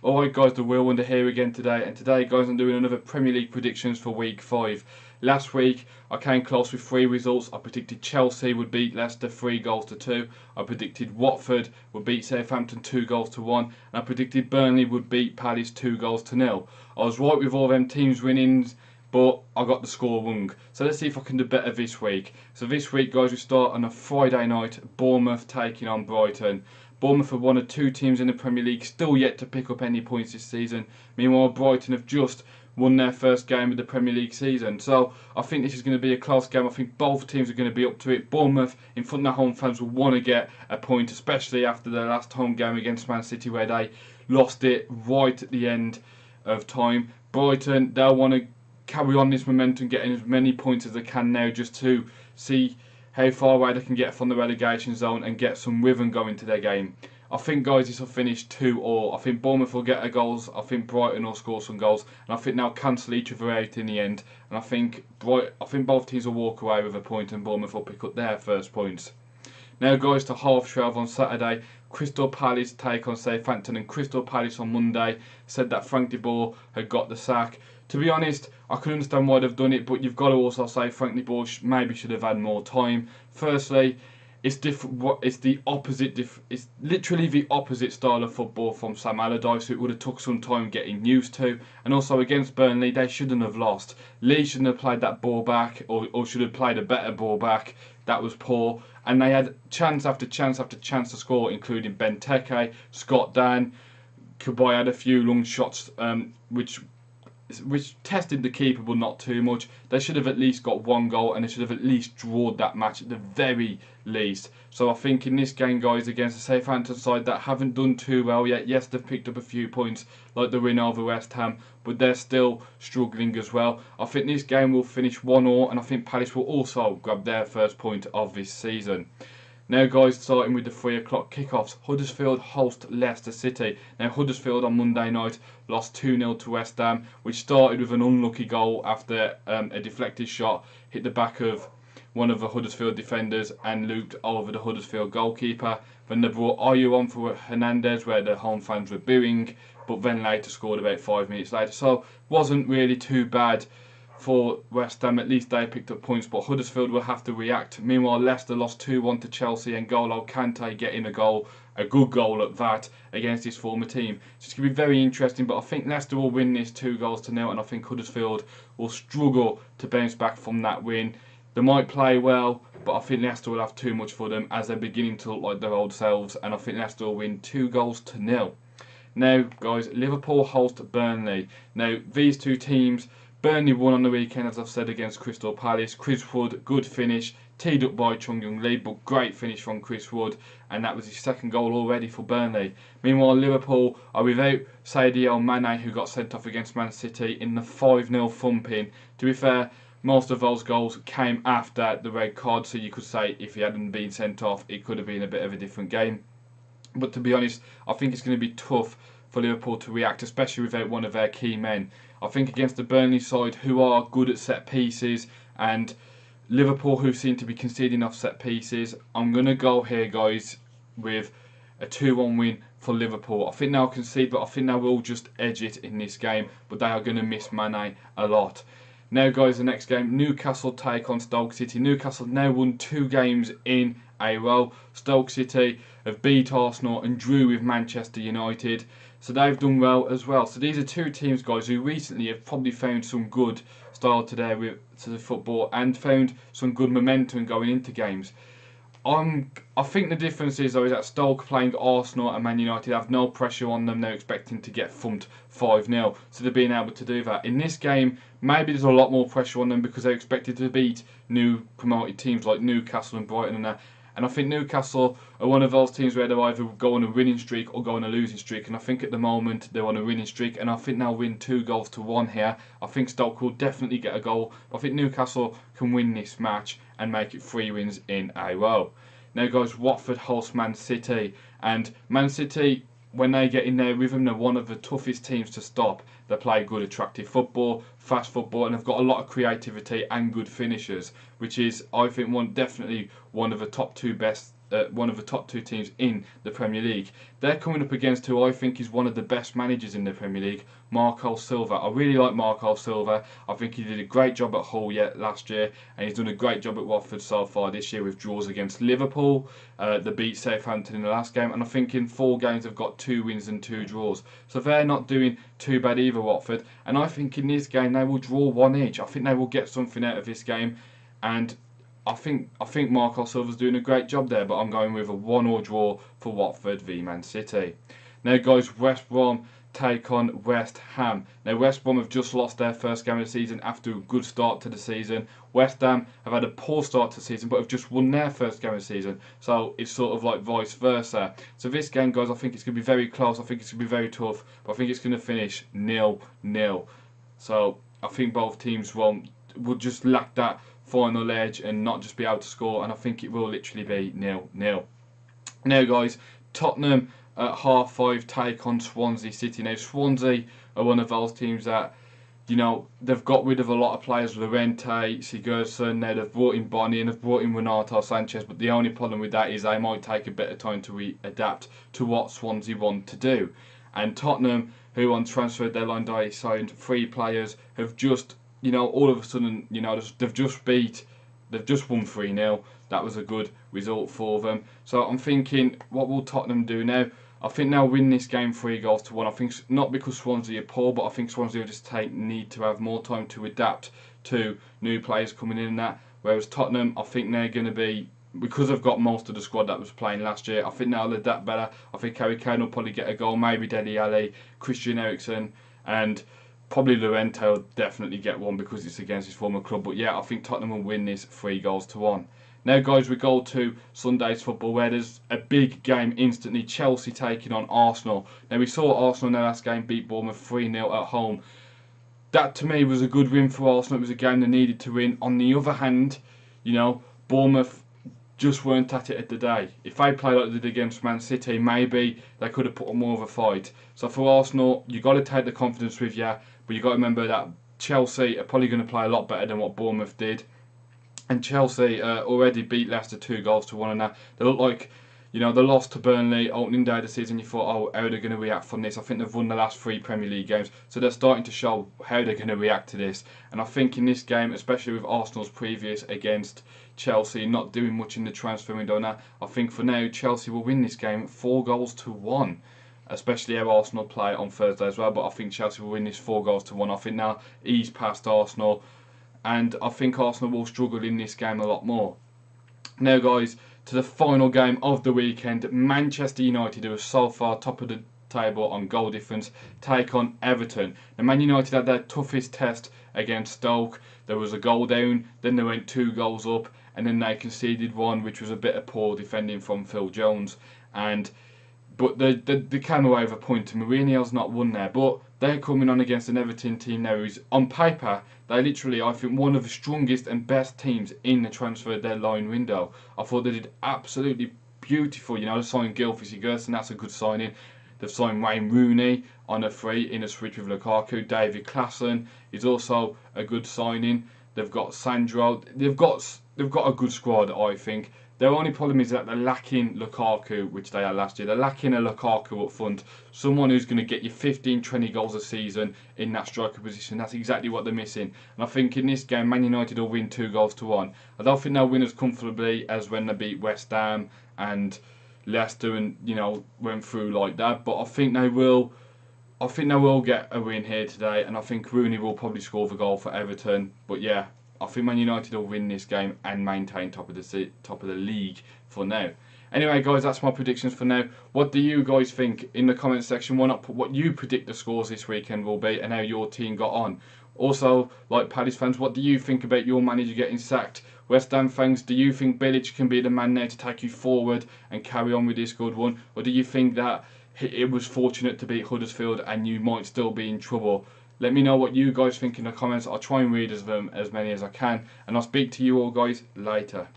Alright guys, the Wheel Wonder here again today, and today guys I'm doing another Premier League predictions for week 5. Last week I came close with 3 results. I predicted Chelsea would beat Leicester 3 goals to 2. I predicted Watford would beat Southampton 2 goals to 1. And I predicted Burnley would beat Palace 2 goals to 0. I was right with all them teams' winnings, but I got the score wrong. So let's see if I can do better this week. So this week guys, we start on a Friday night, Bournemouth taking on Brighton. Bournemouth are one of 2 teams in the Premier League still yet to pick up any points this season. Meanwhile, Brighton have just won their first game of the Premier League season. So I think this is going to be a close game. I think both teams are going to be up to it. Bournemouth, in front of their home fans, will want to get a point, especially after their last home game against Man City where they lost it right at the end of time. Brighton, they'll want to carry on this momentum, getting as many points as they can now, just to see how far away they can get from the relegation zone and get some rhythm going to their game. I think guys this will finish 2-2. I think Bournemouth will get their goals, I think Brighton will score some goals, and I think they'll cancel each other out in the end, and I think both teams will walk away with a point and Bournemouth will pick up their first points. Now guys, to 12:30 on Saturday, Crystal Palace take on Southampton, and Crystal Palace on Monday said that Frank de Boer had got the sack. To be honest, I can understand why they've done it, but you've got to also say Frank de Boer maybe should have had more time. Firstly, it's different. It's the opposite. It's literally the opposite style of football from Sam Allardyce, so it would have took some time getting used to. And also against Burnley, they shouldn't have lost. Lee shouldn't have played that ball back, or should have played a better ball back. That was poor, and they had chance after chance after chance to score, including Benteke, Scott Dan. Kabay had a few long shots, which tested the keeper, but not too much. They should have at least got 1 goal, and they should have at least drawn that match at the very least. So I think in this game, guys, against the Southampton side that haven't done too well yet, yes, they've picked up a few points, like the win over West Ham, but they're still struggling as well. I think this game will finish 1-1, and I think Palace will also grab their first point of this season. Now guys, starting with the 3 o'clock kickoffs, Huddersfield host Leicester City. Now Huddersfield on Monday night lost 2-0 to West Ham, which started with an unlucky goal after a deflected shot hit the back of one of the Huddersfield defenders and looped over the Huddersfield goalkeeper. Then they brought Ayew on for Hernandez, where the home fans were booing, but then later scored about 5 minutes later. So wasn't really too bad for West Ham. At least they picked up points, but Huddersfield will have to react. Meanwhile, Leicester lost 2-1 to Chelsea, and N'Golo Kante getting a good goal at that, against his former team. So it's going to be very interesting, but I think Leicester will win this 2-0, and I think Huddersfield will struggle to bounce back from that win. They might play well, but I think Leicester will have too much for them, as they're beginning to look like their old selves, and I think Leicester will win 2-0. Now guys, Liverpool host Burnley. Now these 2 teams, Burnley won on the weekend, as I've said, against Crystal Palace. Chris Wood, good finish, teed up by Chung Young Lee, but great finish from Chris Wood, and that was his 2nd goal already for Burnley. Meanwhile, Liverpool are without Sadio Mane, who got sent off against Man City in the 5-0 thumping. To be fair, most of those goals came after the red card, so you could say if he hadn't been sent off, it could have been a bit of a different game. But to be honest, I think it's going to be tough for Liverpool to react, especially without one of their key men. I think against the Burnley side, who are good at set pieces, and Liverpool, who seem to be conceding off set pieces, I'm going to go here, guys, with a 2-1 win for Liverpool. I think they'll concede, but I think they will just edge it in this game, but they are going to miss Mane a lot. Now guys, the next game, Newcastle take on Stoke City. Newcastle now won 2 games in a row. Stoke City have beat Arsenal and drew with Manchester United, so they've done well as well. So these are 2 teams, guys, who recently have probably found some good style to the football and found some good momentum going into games. I think the difference is, though, is that Stoke, playing Arsenal and Man United, have no pressure on them. They're expecting to get thumped 5-0, so they're being able to do that. In this game, maybe there's a lot more pressure on them because they're expected to beat new promoted teams like Newcastle and Brighton and that. And I think Newcastle are one of those teams where they'll either go on a winning streak or go on a losing streak. And I think at the moment they're on a winning streak, and I think they'll win 2-1 here. I think Stoke will definitely get a goal, but I think Newcastle can win this match and make it 3 wins in a row. Now guys, Watford host Man City, and Man City, when they get in their rhythm, they're one of the toughest teams to stop. They play good, attractive football, fast football, and they've got a lot of creativity and good finishers, which is, I think, definitely one of the top 2 best one of the top two teams in the Premier League. They're coming up against who I think is one of the best managers in the Premier League, Marco Silva. I really like Marco Silva. I think he did a great job at Hull last year, and he's done a great job at Watford so far this year with draws against Liverpool. They beat Southampton in the last game, and I think in 4 games they've got 2 wins and 2 draws. So they're not doing too bad either, Watford. And I think in this game they will draw 1 each. I think they will get something out of this game, and I think Marco Silva's doing a great job there, but I'm going with a 1-1 draw for Watford v Man City. Now guys, West Brom take on West Ham. Now West Brom have just lost their first game of the season after a good start to the season. West Ham have had a poor start to the season but have just won their first game of the season. So it's sort of like vice versa. So this game, guys, I think it's going to be very close. I think it's going to be very tough, but I think it's going to finish 0-0. So I think both teams will just lack that final edge and not just be able to score, and I think it will literally be 0-0. Now guys, Tottenham at 5:30 take on Swansea City. Now Swansea are one of those teams that, you know, they've got rid of a lot of players, Llorente, Sigurdsson. Now they've brought in Bonnie and they've brought in Renato Sanchez, but the only problem with that is they might take a bit of time to adapt to what Swansea want to do. And Tottenham, who on transfer deadline day signed 3 players, have just, you know, all of a sudden, you know, they've just won 3-0. That was a good result for them. So I'm thinking, what will Tottenham do now? I think they'll win this game 3-1. I think not because Swansea are poor, but I think Swansea will just need to have more time to adapt to new players coming in and that. Whereas Tottenham, I think they're going to be, because they've got most of the squad that was playing last year, I think they'll adapt better. I think Harry Kane will probably get a goal, maybe Dele Alli, Christian Eriksen, and probably Llorente will definitely get one because it's against his former club. But yeah, I think Tottenham will win this 3-1. Now guys, we go to Sunday's football where there's a big game instantly. Chelsea taking on Arsenal. Now we saw Arsenal in their last game beat Bournemouth 3-0 at home. That to me was a good win for Arsenal. It was a game they needed to win. On the other hand, you know, Bournemouth just weren't at it at the day. If they play like they did against Man City, maybe they could have put on more of a fight. So for Arsenal, you got to take the confidence with you, but you got to remember that Chelsea are probably going to play a lot better than what Bournemouth did. And Chelsea already beat Leicester 2-1, and that they look like, you know, they lost to Burnley opening day of the season. You thought, oh, how are they going to react from this? I think they've won the last 3 Premier League games, so they're starting to show how they're going to react to this. And I think in this game, especially with Arsenal's previous against Chelsea not doing much in the transfer window now, I think for now Chelsea will win this game 4-1. Especially how Arsenal play on Thursday as well. But I think Chelsea will win this 4-1. I think now ease past Arsenal. And I think Arsenal will struggle in this game a lot more. Now guys, to the final game of the weekend, Manchester United, who are so far top of the table on goal difference, take on Everton. Now Man United had their toughest test against Stoke. There was a goal down, then they went 2 goals up, and then they conceded 1, which was a bit of poor defending from Phil Jones. But they came away with a point, and Mourinho's not won there. But they're coming on against an Everton team now who's, on paper, they're literally, I think, one of the strongest and best teams in the transfer deadline window. I thought they did absolutely beautiful. You know, they signed Gylfi Sigurdsson, that's a good signing. They've signed Wayne Rooney on a free in a switch with Lukaku. David Klaassen is also a good signing. They've got Sandro. They've got a good squad, I think. Their only problem is that they're lacking Lukaku, which they had last year. They're lacking a Lukaku up front. Someone who's going to get you 15, 20 goals a season in that striker position. That's exactly what they're missing. And I think in this game, Man United will win 2-1. I don't think they'll win as comfortably as when they beat West Ham and Leicester and, you know, went through like that. But I think they will. I think they will get a win here today. And I think Rooney will probably score the goal for Everton. But yeah, I think Man United will win this game and maintain top of the league for now. Anyway, guys, that's my predictions for now. What do you guys think in the comment section? Why not put what you predict the scores this weekend will be and how your team got on? Also, like Paddy's fans, what do you think about your manager getting sacked? West Ham fans, do you think Bilic can be the man now to take you forward and carry on with this good one? Or do you think that it was fortunate to beat Huddersfield and you might still be in trouble? Let me know what you guys think in the comments. I'll try and read as many as I can. And I'll speak to you all guys later.